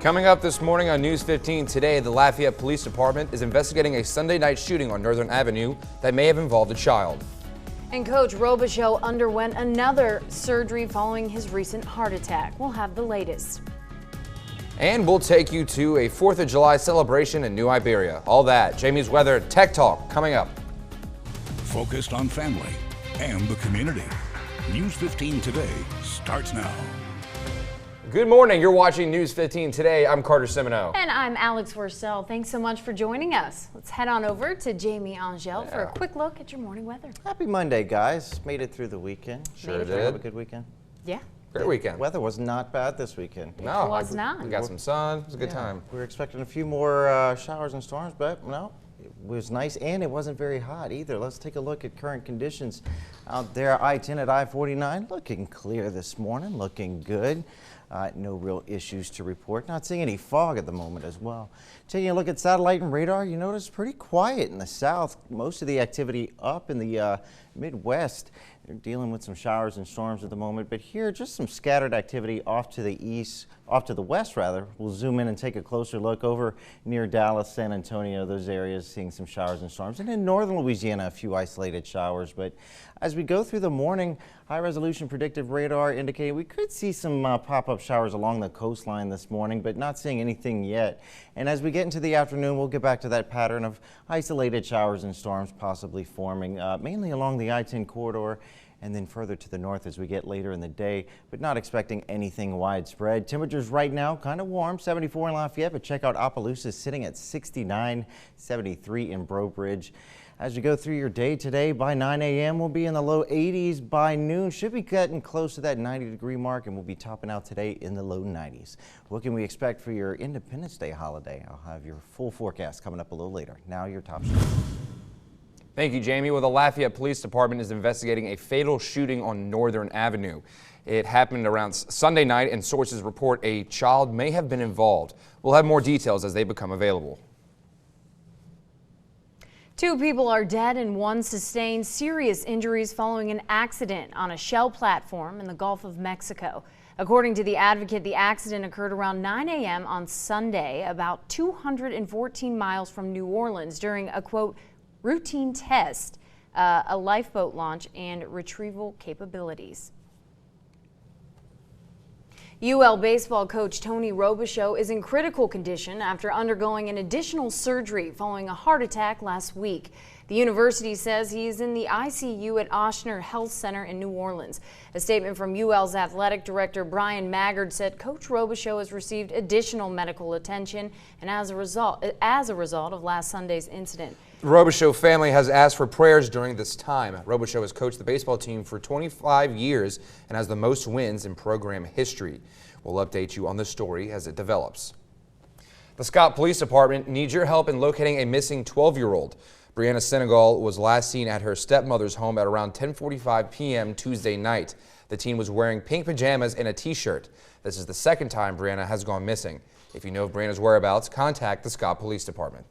Coming up this morning on News 15 today, the Lafayette Police Department is investigating a Sunday night shooting on Northern Avenue that may have involved a child. And Coach Robichaux underwent another surgery following his recent heart attack. We'll have the latest. And we'll take you to a 4th of July celebration in New Iberia. All that, Jamie's weather, Tech Talk, coming up. Focused on family and the community. News 15 today starts now. Good morning. You're watching News 15 today. I'm Carter Semino. And I'm Alex Worsell. Thanks so much for joining us. Let's head on over to Jamie Angel for a quick look at your morning weather. Happy Monday, guys. Made it through the weekend. Sure did. Have a good weekend. Yeah. Great weekend. Weather was not bad this weekend. No, it was not. We got some sun. It was a good time. We were expecting a few more showers and storms, but no, it was nice and it wasn't very hot either. Let's take a look at current conditions out there. I-10 at I-49 looking clear this morning, looking good. No real issues to report. Not seeing any fog at the moment as well. Taking a look at satellite and radar, you notice pretty quiet in the south. Most of the activity up in the Midwest. They're dealing with some showers and storms at the moment, but here just some scattered activity off to the east, off to the west rather. We'll zoom in and take a closer look over near Dallas, San Antonio, those areas seeing some showers and storms. And in northern Louisiana, a few isolated showers. But as we go through the morning, high resolution predictive radar indicating we could see some pop-up showers along the coastline this morning, but not seeing anything yet. And as we get into the afternoon, we'll get back to that pattern of isolated showers and storms possibly forming mainly along the I-10 corridor and then further to the north as we get later in the day, but not expecting anything widespread. Temperatures right now kind of warm, 74 in Lafayette, but check out Opelousas sitting at 69, 73 in Breaux Bridge. As you go through your day today, by 9 a.m. we'll be in the low 80s. By noon, should be getting close to that 90-degree mark, and we'll be topping out today in the low 90s. What can we expect for your Independence Day holiday? I'll have your full forecast coming up a little later. Now your top story. Thank you, Jamie. Well, the Lafayette Police Department is investigating a fatal shooting on Northern Avenue. It happened around Sunday night, and sources report a child may have been involved. We'll have more details as they become available. 2 people are dead and 1 sustained serious injuries following an accident on a shell platform in the Gulf of Mexico. According to the Advocate, the accident occurred around 9 a.m. on Sunday, about 214 miles from New Orleans during a, quote, routine test, a lifeboat launch and retrieval capabilities. UL baseball coach Tony Robichaux is in critical condition after undergoing an additional surgery following a heart attack last week. The university says he is in the ICU at Ochsner Health Center in New Orleans. A statement from UL's athletic director Brian Maggard said Coach Robichaux has received additional medical attention and as a result of last Sunday's incident. The Robichaux family has asked for prayers during this time. Robichaux has coached the baseball team for 25 years and has the most wins in program history. We'll update you on this story as it develops. The Scott Police Department needs your help in locating a missing 12-year-old. Brianna Senegal was last seen at her stepmother's home at around 10:45 p.m. Tuesday night. The teen was wearing pink pajamas and a t-shirt. This is the second time Brianna has gone missing. If you know of Brianna's whereabouts, contact the Scott Police Department.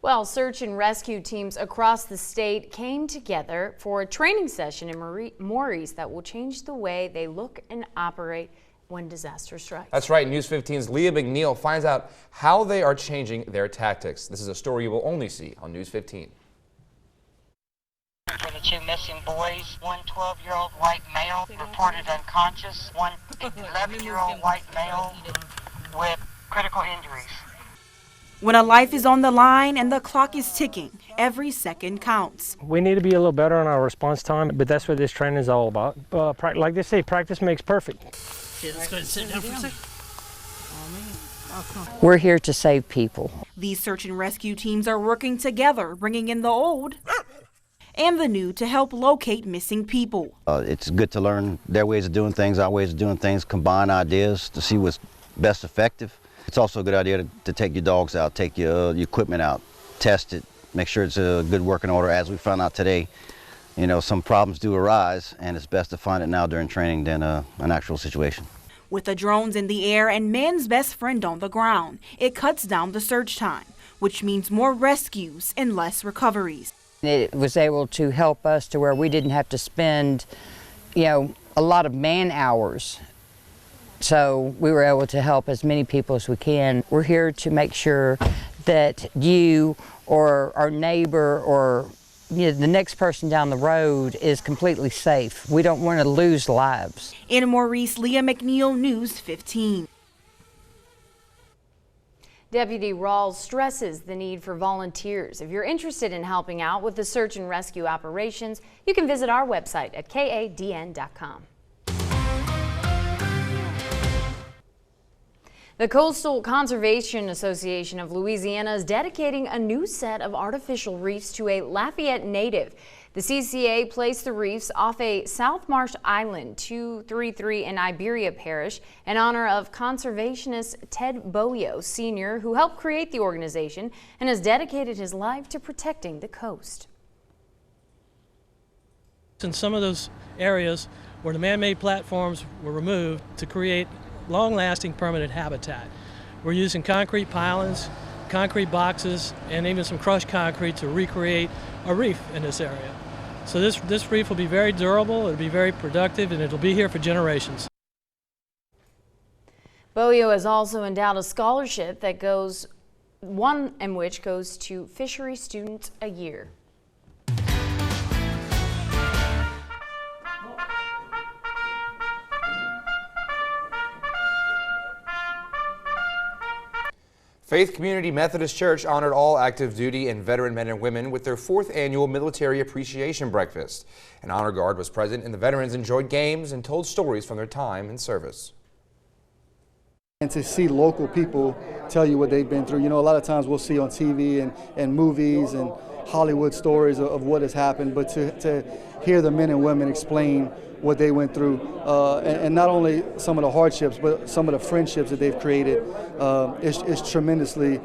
Well, search and rescue teams across the state came together for a training session in Maurice that will change the way they look and operate when disaster strikes. That's right. News 15's Leah McNeil finds out how they are changing their tactics. This is a story you will only see on News 15. For the 2 missing boys, one 12-year-old white male reported unconscious, one 11-year-old white male with critical injuries. When a life is on the line and the clock is ticking, every second counts. We need to be a little better on our response time, but that's what this training is all about. Like they say, practice makes perfect. Okay, let's go ahead and sit down for a second. We're here to save people. These search and rescue teams are working together, bringing in the old and the new to help locate missing people. It's good to learn their ways of doing things, our ways of doing things, combine ideas to see what's best effective. It's also a good idea to take your dogs out, take your equipment out, test it, make sure it's a good working order. As we found out today, you know, some problems do arise, and it's best to find it now during training than an actual situation. With the drones in the air and man's best friend on the ground, it cuts down the search time, which means more rescues and less recoveries. It was able to help us to where we didn't have to spend, a lot of man hours So we were able to help as many people as we can. We're here to make sure that you or our neighbor or the next person down the road is completely safe. We don't want to lose lives. In Maurice, Leah McNeil, News 15. Deputy Rawls stresses the need for volunteers. If you're interested in helping out with the search and rescue operations, you can visit our website at kadn.com. The Coastal Conservation Association of Louisiana is dedicating a new set of artificial reefs to a Lafayette native. The CCA placed the reefs off a South Marsh Island 233 in Iberia Parish in honor of conservationist Ted Boyo Sr., who helped create the organization and has dedicated his life to protecting the coast. In some of those areas where the man-made platforms were removed to create long-lasting permanent habitat. We're using concrete pilings, concrete boxes, and even some crushed concrete to recreate a reef in this area. So this reef will be very durable, it'll be very productive, and it'll be here for generations. Boyo has also endowed a scholarship that goes to fishery students a year. Faith Community Methodist Church honored all active duty and veteran men and women with their 4th annual Military Appreciation Breakfast. An honor guard was present and the veterans enjoyed games and told stories from their time in service. And to see local people tell you what they've been through. You know, a lot of times we'll see on TV and movies and Hollywood stories of what has happened, but to hear the men and women explain what they went through, and not only some of the hardships, but some of the friendships that they've created, is tremendously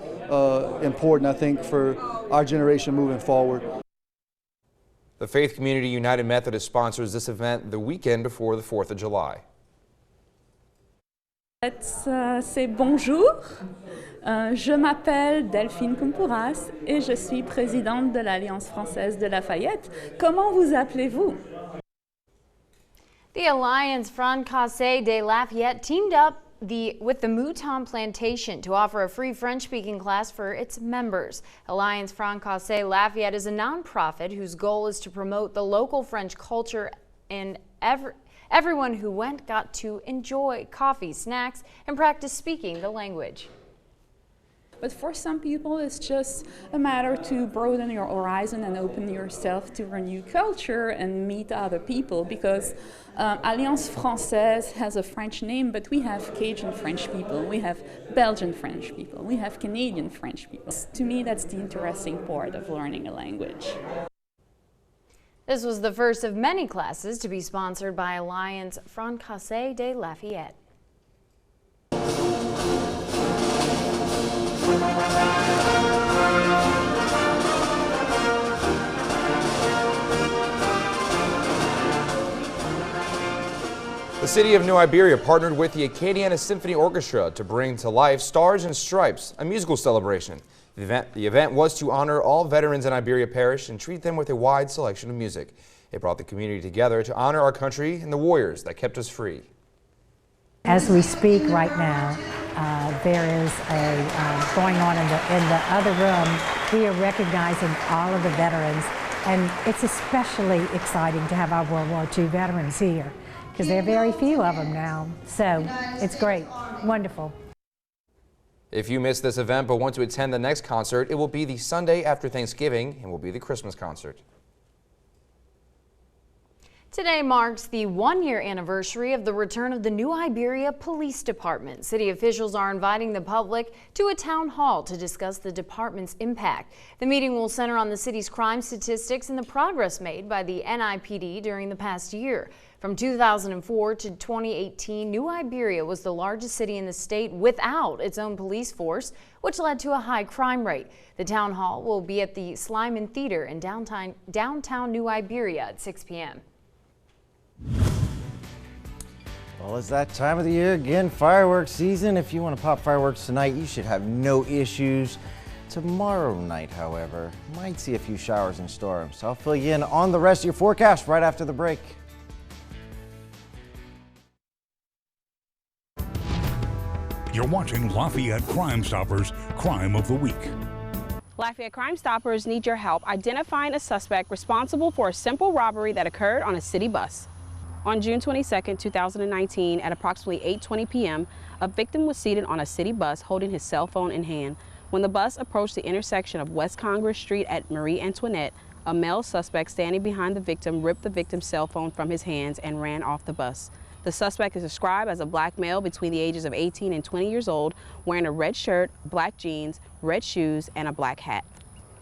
important, I think, for our generation moving forward. The Faith Community United Methodist sponsors this event the weekend before the 4th of July. C'est bonjour. Je m'appelle Delphine Compouras et je suis présidente de l'Alliance française de Lafayette. Comment vous appelez-vous? The Alliance Francaise de Lafayette teamed up with the Mouton Plantation to offer a free French-speaking class for its members. Alliance Francaise Lafayette is a nonprofit whose goal is to promote the local French culture, and everyone who went got to enjoy coffee, snacks, and practice speaking the language. But for some people, it's just a matter to broaden your horizon and open yourself to a new culture and meet other people, because Alliance Française has a French name, but we have Cajun French people, we have Belgian French people, we have Canadian French people. To me, that's the interesting part of learning a language. This was the first of many classes to be sponsored by Alliance Francaise de Lafayette. The city of New Iberia partnered with the Acadiana Symphony Orchestra to bring to life Stars and Stripes, a musical celebration. The event was to honor all veterans in Iberia Parish and treat them with a wide selection of music. It brought the community together to honor our country and the warriors that kept us free. As we speak right now, there is going on in the other room. We are recognizing all of the veterans, and it's especially exciting to have our World War II veterans here, because there are very few of them now. So it's great, wonderful. If you missed this event but want to attend the next concert, it will be the Sunday after Thanksgiving and will be the Christmas concert. Today marks the one-year anniversary of the return of the New Iberia Police Department. City officials are inviting the public to a town hall to discuss the department's impact. The meeting will center on the city's crime statistics and the progress made by the NIPD during the past year. From 2004 to 2018, New Iberia was the largest city in the state without its own police force, which led to a high crime rate. The town hall will be at the Slyman Theater in downtown New Iberia at 6 p.m. Well, it's that time of the year again, fireworks season. If you want to pop fireworks tonight, you should have no issues. Tomorrow night, however, might see a few showers and storms. I'll fill you in on the rest of your forecast right after the break. You're watching Lafayette Crime Stoppers Crime of the Week. Lafayette Crime Stoppers need your help identifying a suspect responsible for a simple robbery that occurred on a city bus. On June 22, 2019, at approximately 8:20 p.m., a victim was seated on a city bus holding his cell phone in hand. When the bus approached the intersection of West Congress Street at Marie Antoinette, a male suspect standing behind the victim ripped the victim's cell phone from his hands and ran off the bus. The suspect is described as a black male between the ages of 18 and 20 years old, wearing a red shirt, black jeans, red shoes, and a black hat.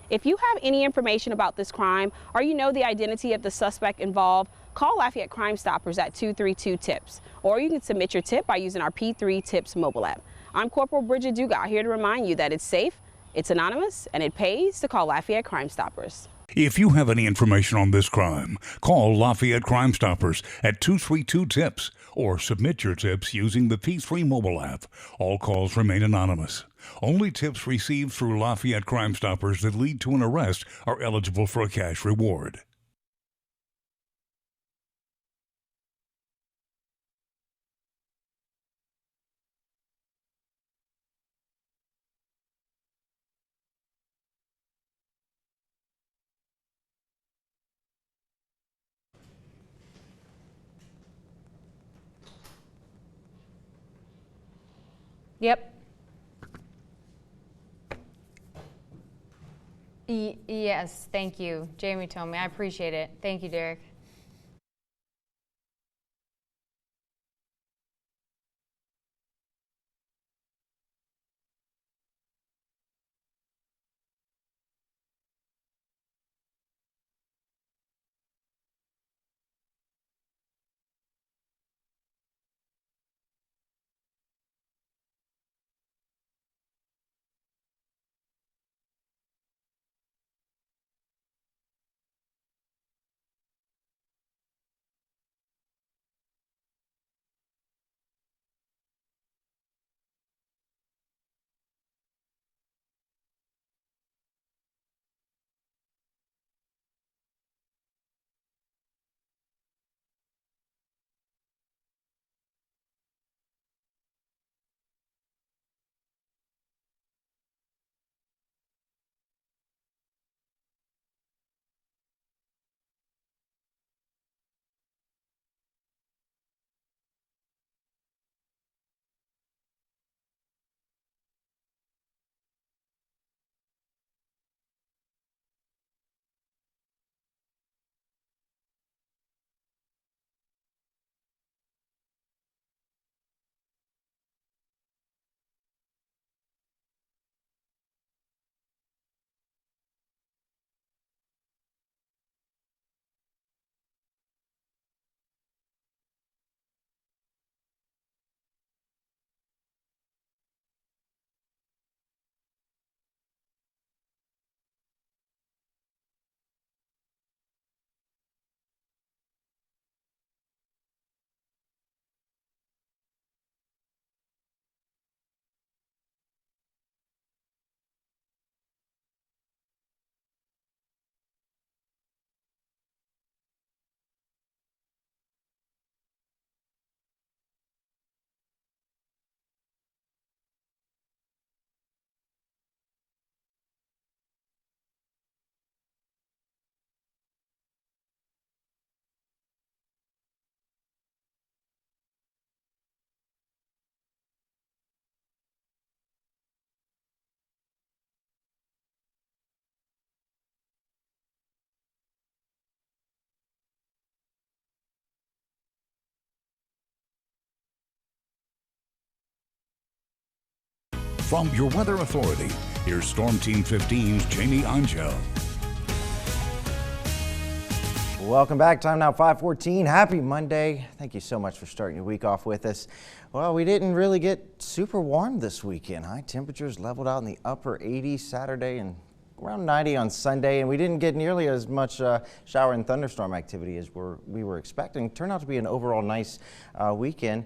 If you have any information about this crime or you know the identity of the suspect involved, call Lafayette Crime Stoppers at 232-TIPS, or you can submit your tip by using our P3 TIPS mobile app. I'm Corporal Bridget Dugas, here to remind you that it's safe, it's anonymous, and it pays to call Lafayette Crime Stoppers. If you have any information on this crime, call Lafayette Crime Stoppers at 232-TIPS or submit your tips using the P3 mobile app. All calls remain anonymous. Only tips received through Lafayette Crime Stoppers that lead to an arrest are eligible for a cash reward. Yep. Yes, thank you. Jamie told me. I appreciate it. Thank you, Derek. From your Weather Authority, here's Storm Team 15's Jamie Angel. Welcome back. Time now 5:14. Happy Monday. Thank you so much for starting your week off with us. Well, we didn't really get super warm this weekend. High temperatures leveled out in the upper 80s Saturday and around 90 on Sunday, and we didn't get nearly as much shower and thunderstorm activity as we were expecting. Turned out to be an overall nice weekend.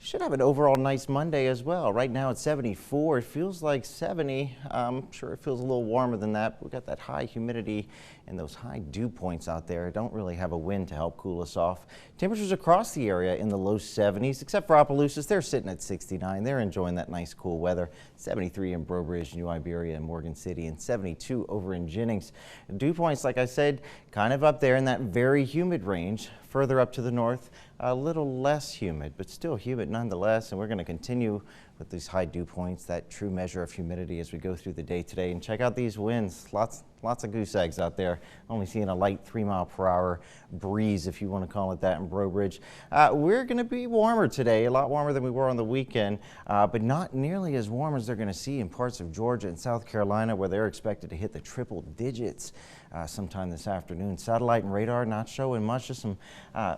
Should have an overall nice Monday as well. Right now it's 74. It feels like 70. I'm sure it feels a little warmer than that. We've got that high humidity and those high dew points out there. Don't really have a wind to help cool us off. Temperatures across the area in the low 70s, except for Opelousas. They're sitting at 69. They're enjoying that nice cool weather. 73 in Breaux Bridge, New Iberia, and Morgan City, and 72 over in Jennings. Dew points, like I said, kind of up there in that very humid range. Further up to the north, a little less humid, but still humid nonetheless. And we're going to continue with these high dew points, that true measure of humidity as we go through the day today. And check out these winds. Lots of goose eggs out there. Only seeing a light 3-mile-per-hour breeze, if you want to call it that, in Breaux Bridge. We're going to be warmer today, a lot warmer than we were on the weekend, but not nearly as warm as they're going to see in parts of Georgia and South Carolina, where they're expected to hit the triple digits sometime this afternoon. Satellite and radar not showing much, just some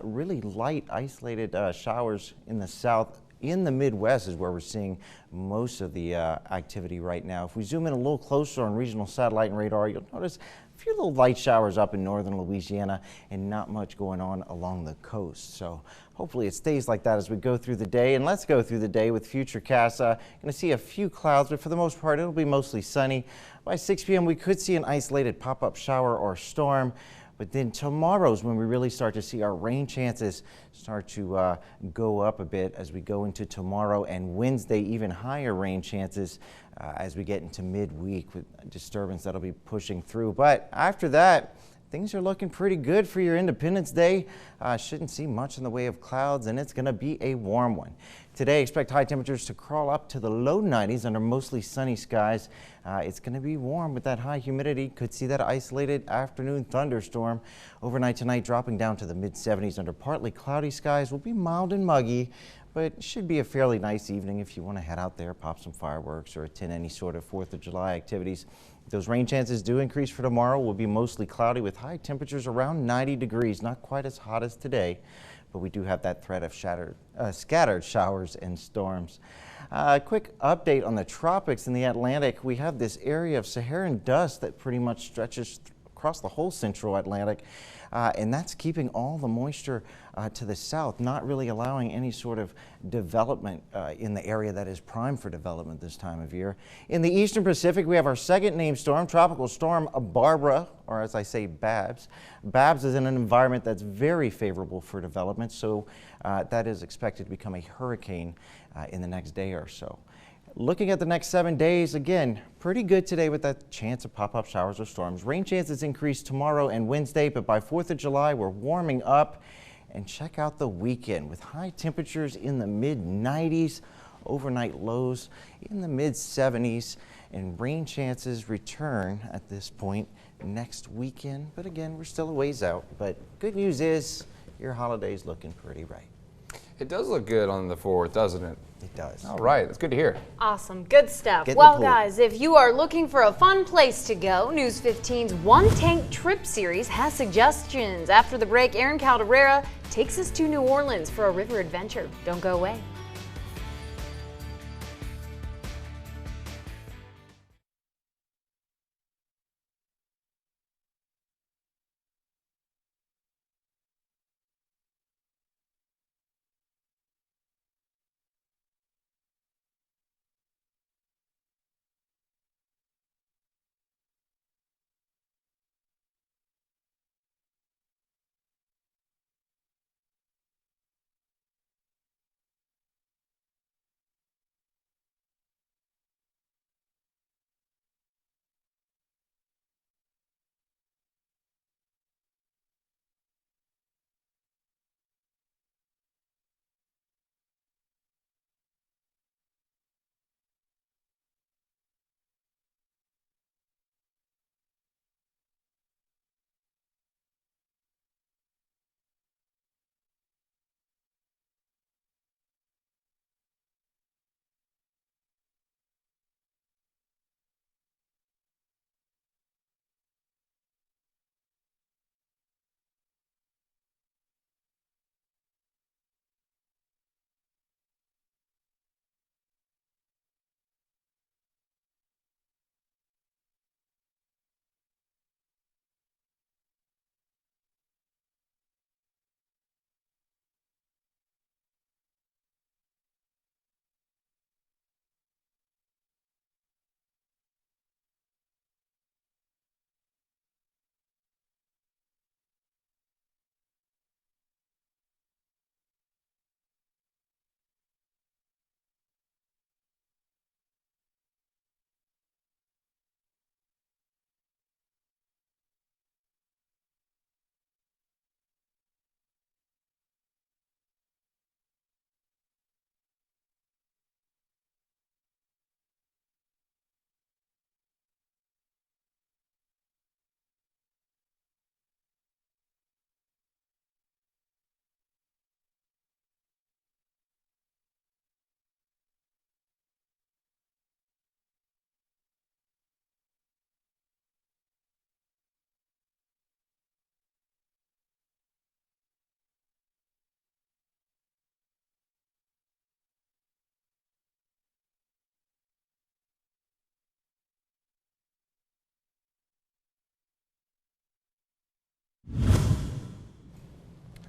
really light isolated showers in the south. In the Midwest is where we're seeing most of the activity right now. If we zoom in a little closer on regional satellite and radar, you'll notice a few little light showers up in northern Louisiana and not much going on along the coast. So hopefully it stays like that as we go through the day. And let's go through the day with Futurecast. Going to see a few clouds, but for the most part, it'll be mostly sunny. By 6 p.m., we could see an isolated pop-up shower or storm. But then tomorrow's when we really start to see our rain chances start to go up a bit as we go into tomorrow, and Wednesday even higher rain chances as we get into midweek with a disturbance that'll be pushing through. But after that, things are looking pretty good for your Independence Day. Shouldn't see much in the way of clouds, and it's going to be a warm one. Today, expect high temperatures to crawl up to the low 90s under mostly sunny skies. It's going to be warm with that high humidity. Could see that isolated afternoon thunderstorm. Overnight tonight, dropping down to the mid-70s under partly cloudy skies. Will be mild and muggy, but should be a fairly nice evening if you want to head out there, pop some fireworks, or attend any sort of 4th of July activities. Those rain chances do increase for tomorrow. Will be mostly cloudy with high temperatures around 90 degrees. Not quite as hot as today, but we do have that threat of scattered showers and storms. Quick update on the tropics in the Atlantic. We have this area of Saharan dust that pretty much stretches across the whole central Atlantic, and that's keeping all the moisture to the south, not really allowing any sort of development in the area that is prime for development this time of year. In the eastern Pacific, we have our second named storm, Tropical Storm Barbara, or as I say, Babs. Babs is in an environment that's very favorable for development, so that is expected to become a hurricane in the next day or so. Looking at the next 7 days, again, pretty good today with that chance of pop-up showers or storms. Rain chances increase tomorrow and Wednesday, but by 4th of July, we're warming up. And check out the weekend with high temperatures in the mid-90s, overnight lows in the mid-70s, and rain chances return at this point next weekend. But again, we're still a ways out. But good news is your holiday's looking pretty bright. It does look good on the 4th, doesn't it? It does. All right, that's good to hear. Awesome, good stuff. Get Well, guys, if you are looking for a fun place to go, News 15's One Tank Trip series has suggestions. After the break, Aaron Calderera takes us to New Orleans for a river adventure. Don't go away.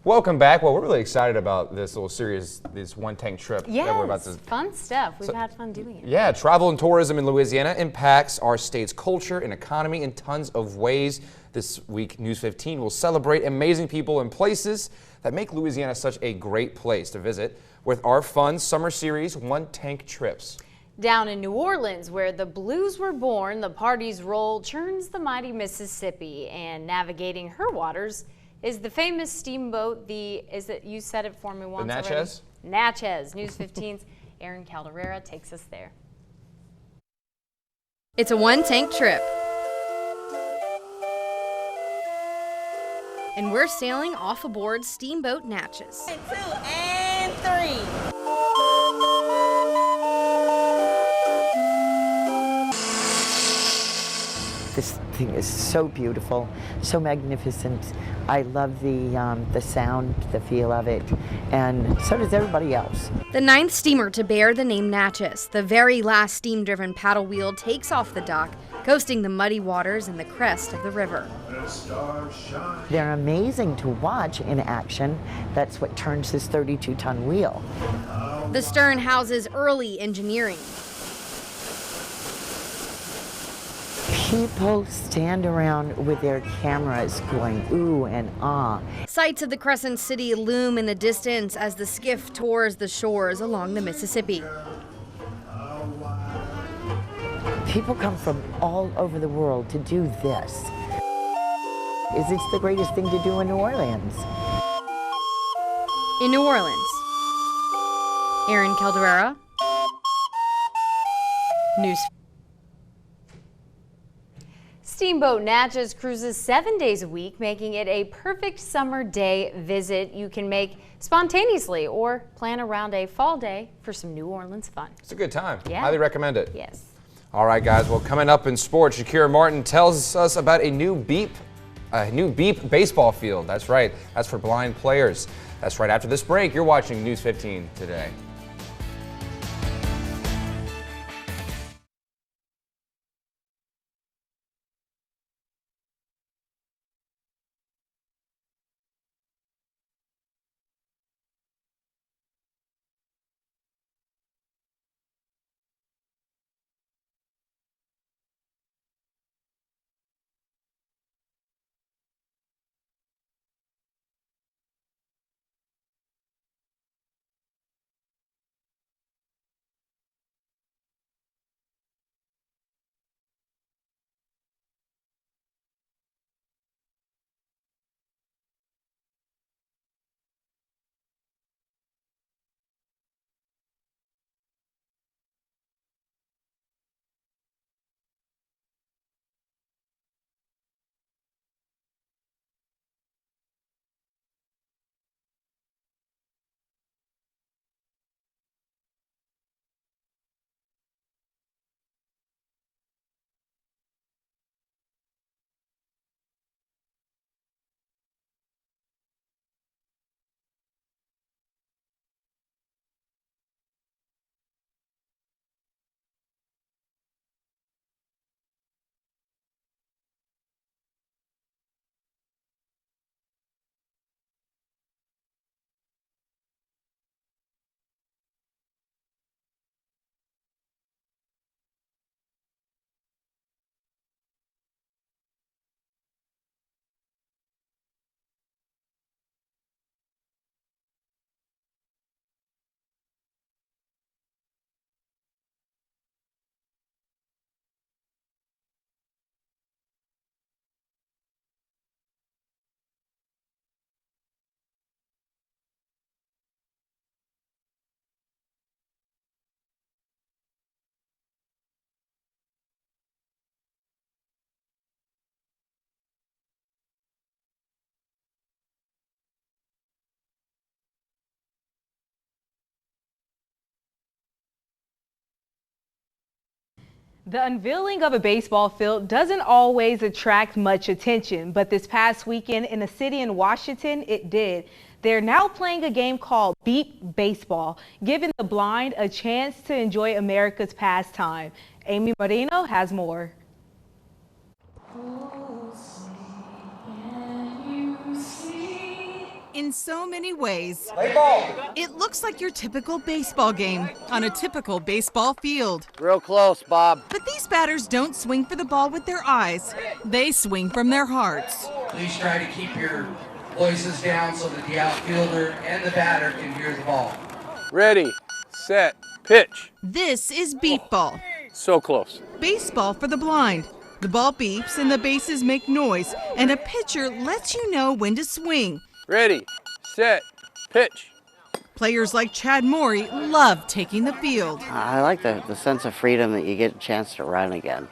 Welcome back. Well, we're really excited about this little series, this one tank trip Yes, that we're about to. fun stuff. We've had fun doing it. Yeah, travel and tourism in Louisiana impacts our state's culture and economy in tons of ways. This week, News 15 will celebrate amazing people and places that make Louisiana such a great place to visit with our fun summer series, One Tank Trips. Down in New Orleans, where the blues were born, the party's roll churns the mighty Mississippi, and navigating her waters is the famous steamboat, you said it for me once already? Natchez? Natchez. News 15's Aaron Calderera takes us there. It's a one-tank trip. And we're sailing off aboard Steamboat Natchez. 2 and 3. This thing is so beautiful, so magnificent. I love the sound, the feel of it, and so does everybody else. The 9th steamer to bear the name Natchez, the very last steam-driven paddle wheel, takes off the dock, coasting the muddy waters and the crest of the river. They're amazing to watch in action. That's what turns this 32-ton wheel. The stern houses early engineering. People stand around with their cameras going ooh and ah. Sights of the Crescent City loom in the distance as the skiff tours the shores along the Mississippi. People come from all over the world to do this. It's the greatest thing to do in New Orleans. In New Orleans, Aaron Calderera, News. Steamboat Natchez cruises 7 days a week, making it a perfect summer day visit you can make spontaneously or plan around a fall day for some New Orleans fun. It's a good time. Yeah. Highly recommend it. Yes. All right, guys. Well, coming up in sports, Shakira Martin tells us about a new beep baseball field. That's right. That's for blind players. That's right. After this break, you're watching News 15 today. The unveiling of a baseball field doesn't always attract much attention, but this past weekend in a city in Washington, it did. They're now playing a game called Beep Baseball, giving the blind a chance to enjoy America's pastime. Amy Marino has more. in so many ways. Play ball. It looks like your typical baseball game on a typical baseball field. Real close, Bob. But these batters don't swing for the ball with their eyes. They swing from their hearts. Please try to keep your voices down so that the outfielder and the batter can hear the ball. Ready, set, pitch. This is beep ball. So close. Baseball for the blind. The ball beeps and the bases make noise, and a pitcher lets you know when to swing. Ready, set, pitch. Players like Chad Morey love taking the field. I like the sense of freedom that you get a chance to run again.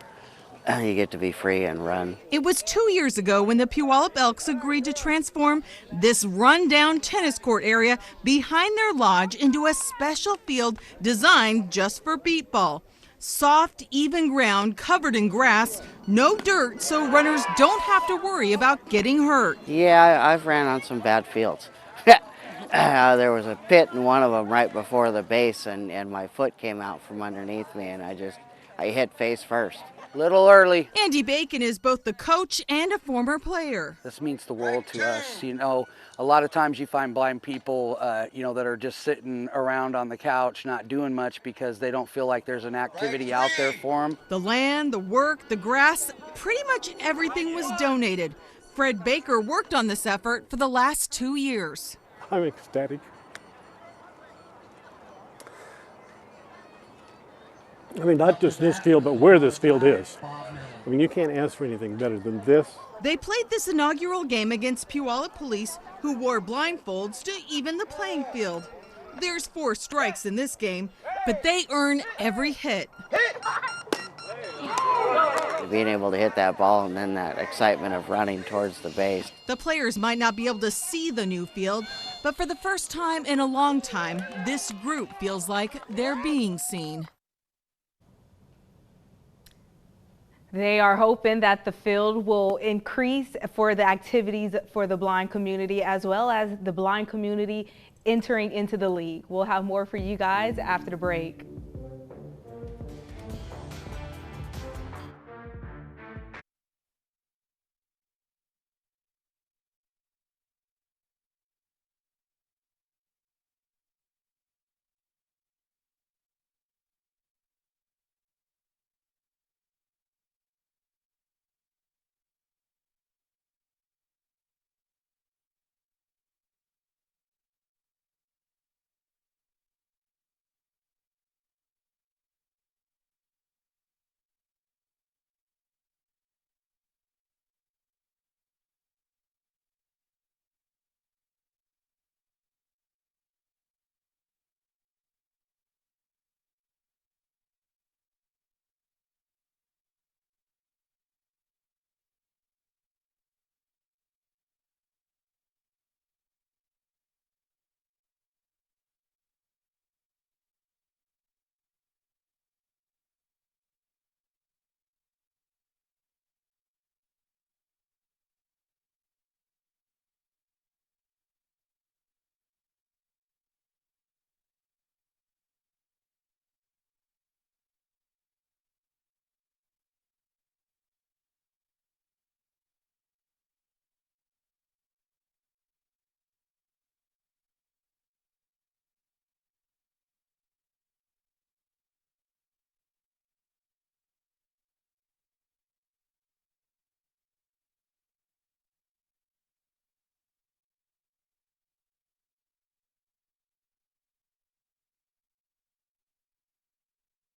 You get to be free and run. It was 2 years ago when the Puyallup Elks agreed to transform this rundown tennis court area behind their lodge into a special field designed just for beep ball. Soft, even ground covered in grass, no dirt, so runners don't have to worry about getting hurt. Yeah, I've ran on some bad fields. There was a pit in one of them right before the base, and my foot came out from underneath me, and I hit face first. Little early. Andy Bacon is both the coach and a former player. This means the world to us. You know, a lot of times you find blind people, that are just sitting around on the couch, not doing much because they don't feel like there's an activity out there for them. The land, the work, the grass, pretty much everything was donated. Fred Baker worked on this effort for the last 2 years. I'm ecstatic. I mean, not just this field, but where this field is. I mean, you can't ask for anything better than this. They played this inaugural game against Puyallup police, who wore blindfolds to even the playing field. There's 4 strikes in this game, but they earn every hit. Being able to hit that ball and then that excitement of running towards the base. The players might not be able to see the new field, but for the first time in a long time, this group feels like they're being seen. They are hoping that the field will increase for the activities for the blind community, as well as the blind community entering into the league. We'll have more for you guys after the break.